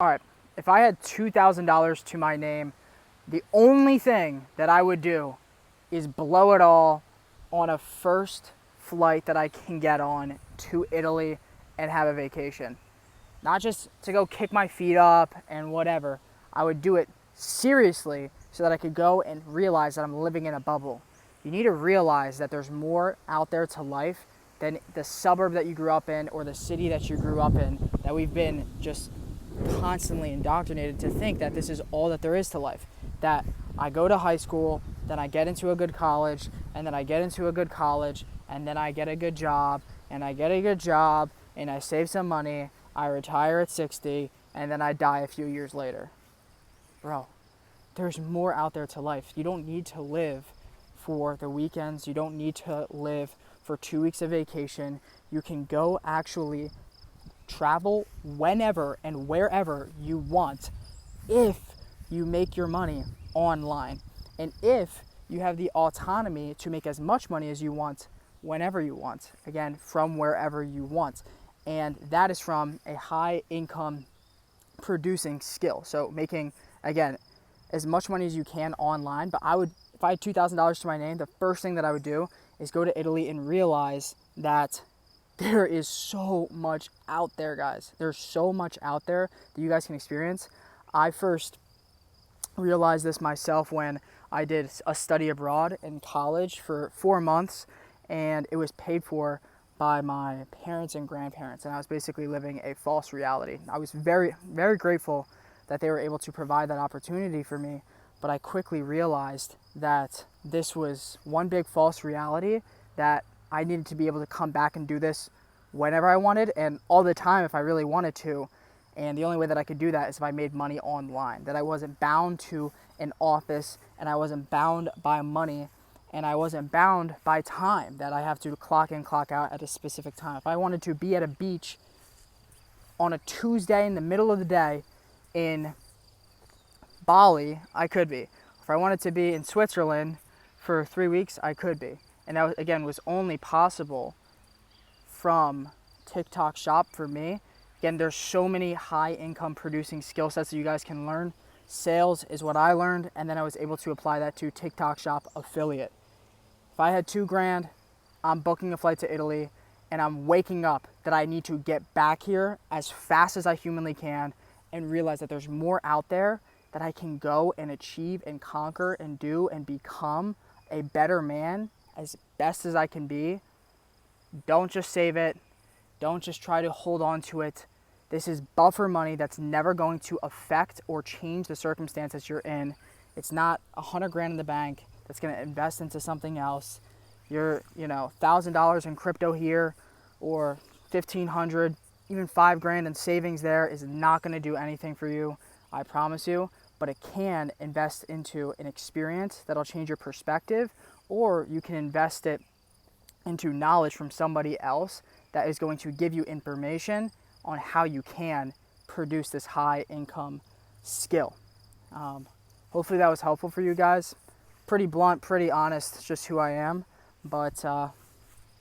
All right, if I had $2,000 to my name, the only thing that I would do is blow it all on a first flight that I can get on to Italy and have a vacation. Not just to go kick my feet up and whatever. I would do it seriously so that I could go and realize that I'm living in a bubble. You need to realize that there's more out there to life than the suburb that you grew up in or the city that you grew up in, that we've been just constantly indoctrinated to think that this is all that there is to life. That I go to high school, then I get into a good college, and then I get into a good college, and then I get a good job, and I get a good job, and I save some money, I retire at 60, and then I die a few years later. Bro, there's more out there to life. You don't need to live for the weekends. You don't need to live for 2 weeks of vacation. You can go actually travel whenever and wherever you want if you make your money online and if you have the autonomy to make as much money as you want whenever you want, again, from wherever you want. And that is from a high income producing skill. So making, again, as much money as you can online. But if I had $2,000 to my name, the first thing that I would do is go to Italy and realize that there is so much out there, guys. There's so much out there that you guys can experience. I first realized this myself when I did a study abroad in college for 4 months, and it was paid for by my parents and grandparents, and I was basically living a false reality. I was very, very grateful that they were able to provide that opportunity for me, but I quickly realized that this was one big false reality, that I needed to be able to come back and do this whenever I wanted and all the time if I really wanted to. And the only way that I could do that is if I made money online, that I wasn't bound to an office and I wasn't bound by money and I wasn't bound by time, that I have to clock in, clock out at a specific time. If I wanted to be at a beach on a Tuesday in the middle of the day in Bali, I could be. If I wanted to be in Switzerland for 3 weeks, I could be. And that, again, was only possible from TikTok Shop for me. Again, there's so many high income producing skill sets that you guys can learn. Sales is what I learned, and then I was able to apply that to TikTok Shop affiliate. If I had $2,000, I'm booking a flight to Italy, and I'm waking up that I need to get back here as fast as I humanly can and realize that there's more out there that I can go and achieve and conquer and do and become a better man as best as I can be. Don't just save it. Don't just try to hold on to it. This is buffer money that's never going to affect or change the circumstances you're in. It's not $100,000 in the bank that's going to invest into something else. You're, $1,000 in crypto here or 1,500, even $5,000 in savings there is not going to do anything for you, I promise you. But it can invest into an experience that'll change your perspective, or you can invest it into knowledge from somebody else that is going to give you information on how you can produce this high income skill. Hopefully that was helpful for you guys. Pretty blunt, pretty honest, it's just who I am. But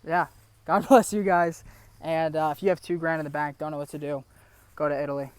yeah, God bless you guys. And if you have $2,000 in the bank, don't know what to do, go to Italy.